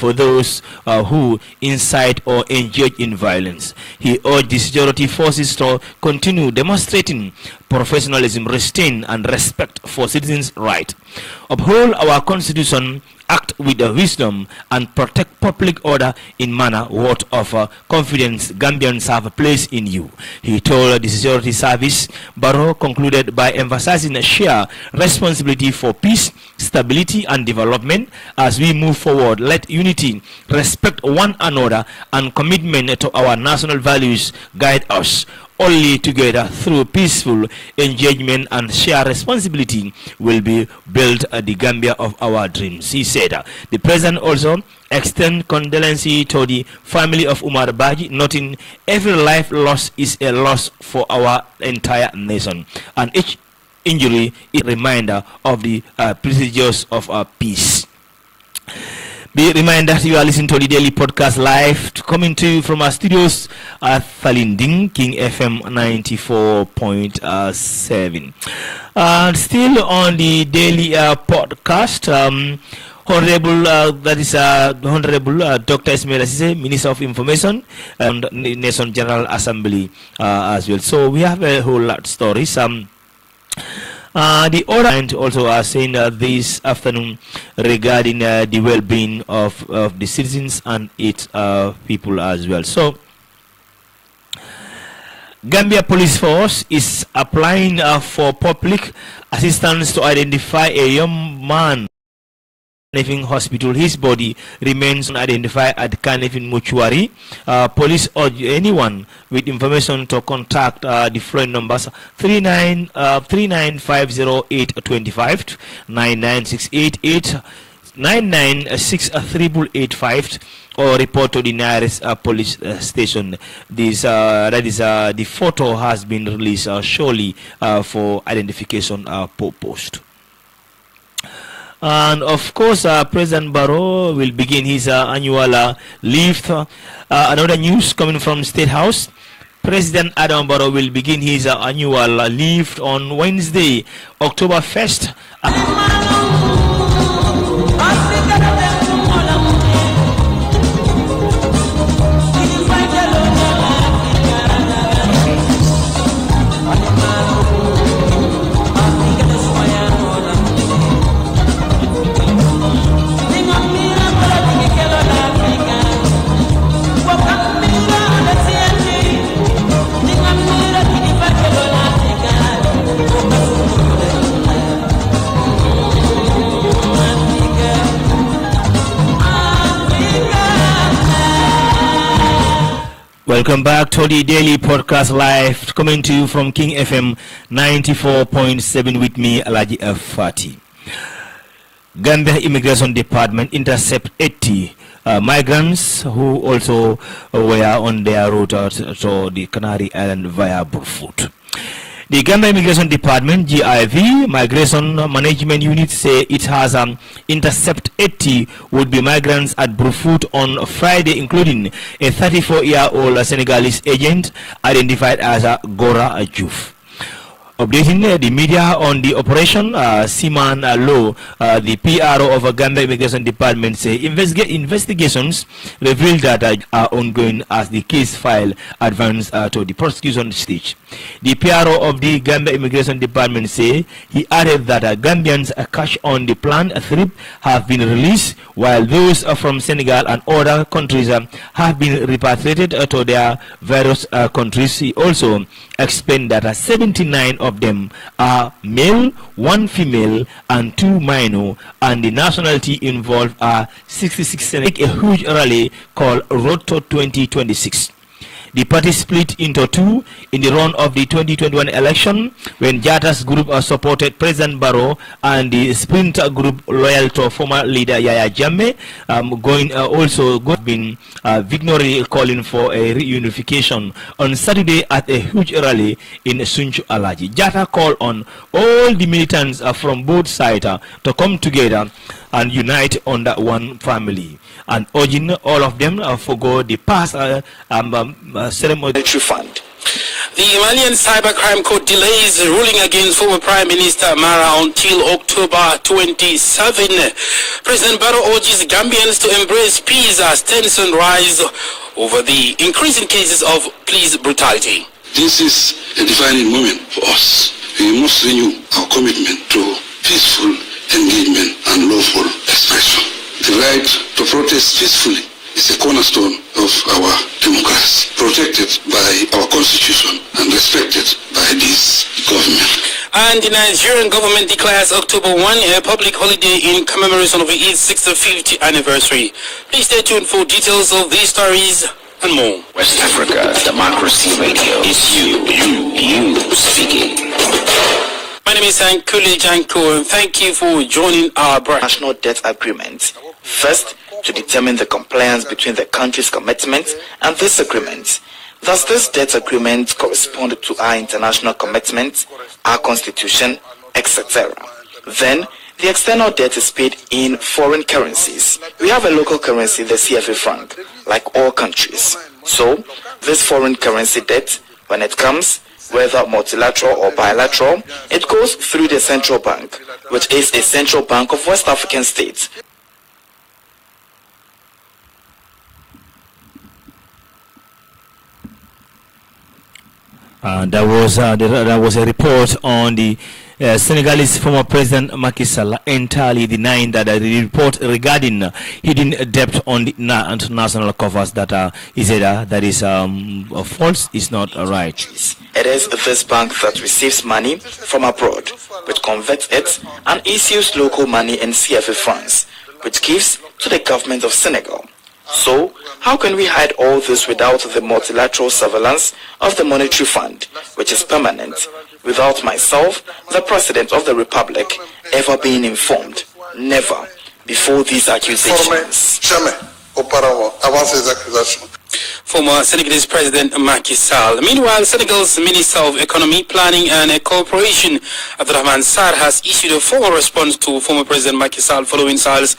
for those who incite or engage in violence. He urged the security forces to continue demonstrating professionalism, restraint, and respect for citizens' rights. Uphold our Constitution, act with wisdom, and protect public order in manner worth of confidence Gambians have placed in you. He told the security service. Barrow concluded by emphasizing a shared responsibility for peace, stability, and development. As we move forward, let unity, respect one another, and commitment to our national values guide us. Only together, through peaceful engagement and shared responsibility, will be built the Gambia of our dreams, he said. The president also extended condolences to the family of Umar Baji, noting every life lost is a loss for our entire nation, and each injury is a reminder of the procedures of peace. Be reminded that you are listening to the daily podcast live, coming to you from our studios at Falinding, King FM 94.7. Still on the daily podcast, Honorable Dr. Ismail Assise, Minister of Information and the Nation General Assembly as well. So we have a whole lot of stories. The other also are saying this afternoon regarding the well-being of the citizens and its people as well. So, Gambia Police Force is applying for public assistance to identify a young man Carnifing Hospital. His body remains unidentified at Carnifing Mortuary. Police urge anyone with information to contact the phone numbers 3950-825, 99688, 9963885, or report to the nearest police station. This the photo has been released surely for identification purpose. And of course, President Barrow will begin his annual leave. Another news coming from State House. President Adam Barrow will begin his annual leave on Wednesday, October 1st. Welcome back to the daily podcast live, coming to you from King FM 94.7 with me, ALHAGIE FATTTY. Gambia Immigration Department intercept 80 migrants who also were on their route to the Canary Island via Brufut. The Gambia Immigration Department, GIV, Migration Management Unit, say it has intercepted 80 would-be migrants at Brufut on Friday, including a 34-year-old Senegalese agent identified as Gora Diouf. Updating the media on the operation, Siman Low, the PRO of Gambia Immigration Department, say investigations revealed that are ongoing as the case file advanced to the prosecution stage. The PRO of the Gambia Immigration Department say he added that Gambians cash on the planned trip have been released, while those from Senegal and other countries have been repatriated to their various countries. He also explained that 79 of them are male, 1 female, and 2 minor, and the nationality involved are 66. A huge rally called Road to 2026. The party split into two in the run of the 2021 election, when Jatta's group supported President Barrow and the Sprinter group loyal to former leader Yaya Jammeh, been vigorously calling for a reunification on Saturday at a huge rally in Sunju Alaji. Jatta called on all the militants from both sides to come together and unite under one family, and urging all of them forgo the past ceremony. Fund. The Malian Cybercrime Court delays ruling against former Prime Minister Mara until October 27. President Barrow urges Gambians to embrace peace as tension rise over the increasing cases of police brutality. This is a defining moment for us. We must renew our commitment to peaceful engagement and lawful expression. The right to protest peacefully is a cornerstone of our democracy, protected by our constitution and respected by this government. And the Nigerian government declares October 1 a public holiday in commemoration of its 65th anniversary. Please stay tuned for details of these stories and more. West Africa Democracy Radio is you speaking. My name is Ankule Janko, and thank you for joining our National Debt Agreement. First, to determine the compliance between the country's commitments and this agreement. Does this debt agreement correspond to our international commitments, our constitution, etc.? Then, the external debt is paid in foreign currencies. We have a local currency, the CFA franc, like all countries. So, this foreign currency debt, when it comes, whether multilateral or bilateral, it goes through the central bank, which is a central bank of West African states. There was a report on the Senegalese former President Macky Sall entirely denying that the report regarding hidden debt on the international covers that is false, is not right. It is this bank that receives money from abroad, which converts it and issues local money in CFA francs, which gives to the government of Senegal. So, how can we hide all this without the multilateral surveillance of the monetary fund, which is permanent, without myself, the President of the Republic, ever being informed? Never, before these accusations. Former Senegalese President Macky Sall. Meanwhile, Senegal's Minister of Economy, Planning and Cooperation, Abdurrahman Sarr, has issued a formal response to former President Macky Sall following Sall's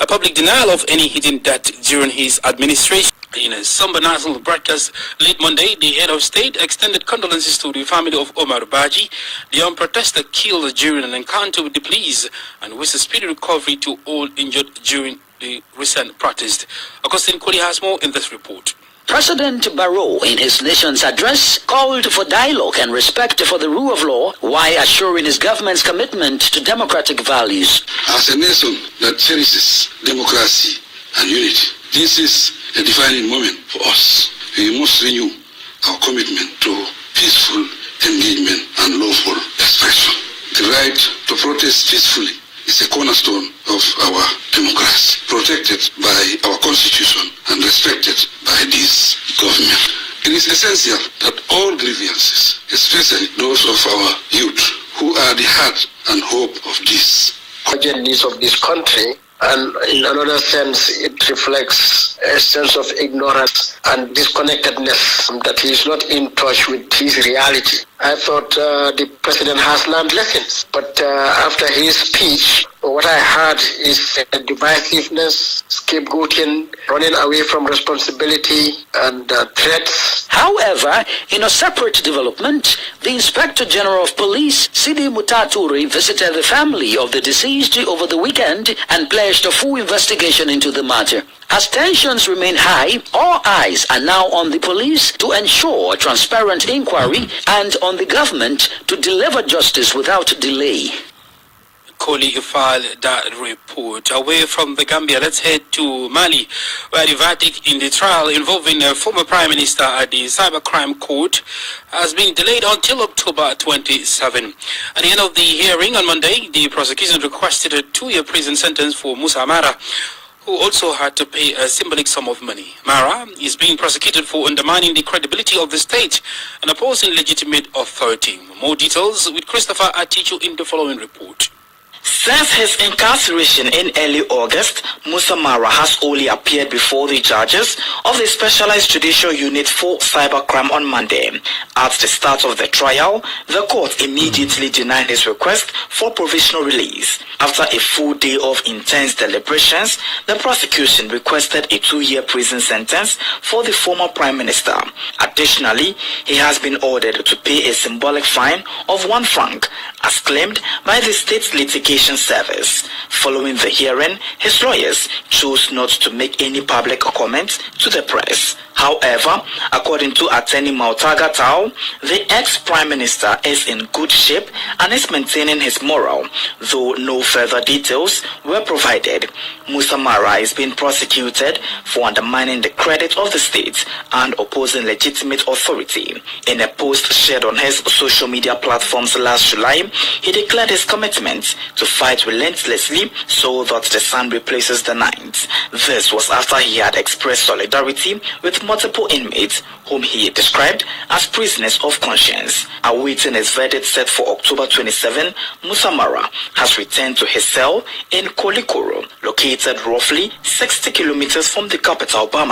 public denial of any hidden debt during his administration. In a somber national broadcast late Monday, the head of state extended condolences to the family of Omar Baji, the young protester killed during an encounter with the police, and wished a speedy recovery to all injured during the recent protest. Augustine Koli has more in this report. President Barrow, in his nation's address, called for dialogue and respect for the rule of law while assuring his government's commitment to democratic values. As a nation that cherishes democracy and unity, this is a defining moment for us. We must renew our commitment to peaceful engagement and lawful expression. The right to protest peacefully is a cornerstone of our democracy, protected by our constitution and respected by this government. It is essential that all grievances, especially those of our youth, who are the heart and hope of this needs of this country, and in another sense it reflects a sense of ignorance and disconnectedness, that he is not in touch with his reality. I thought the president has learned lessons, but after his speech, what I heard is divisiveness, scapegoating, running away from responsibility, and threats. However, in a separate development, the Inspector General of Police, Sidi Mutaturi, visited the family of the deceased over the weekend and pledged a full investigation into the matter. As tensions remain high, all eyes are now on the police to ensure a transparent inquiry and on the government to deliver justice without delay. Koli filed that report. Away from the Gambia, let's head to Mali, where the verdict in the trial involving a former Prime Minister at the Cybercrime Court has been delayed until October 27. At the end of the hearing on Monday, the prosecution requested a 2-year prison sentence for Musa Mara, who also had to pay a symbolic sum of money. Mara is being prosecuted for undermining the credibility of the state and opposing legitimate authority. More details with Christopher Atichu in the following report. Since his incarceration in early August, Musa Mara has only appeared before the judges of the Specialized Judicial Unit for Cybercrime on Monday. At the start of the trial, the court immediately denied his request for provisional release. After a full day of intense deliberations, the prosecution requested a 2-year prison sentence for the former Prime Minister. Additionally, he has been ordered to pay a symbolic fine of 1 franc, as claimed by the State Litigation Service. Following the hearing, his lawyers chose not to make any public comment to the press. However, according to Attorney Mautaga Tao, the ex-Prime Minister is in good shape and is maintaining his morale, though no further details were provided. Musa Mara is being prosecuted for undermining the credit of the state and opposing legitimate authority. In a post shared on his social media platforms last July, he declared his commitment to fight relentlessly so that the sun replaces the night. This was after he had expressed solidarity with multiple inmates whom he described as prisoners of conscience. Awaiting his verdict set for October 27, Musa Mara has returned to his cell in Kolikoro, located roughly 60 kilometers from the capital, Bamako.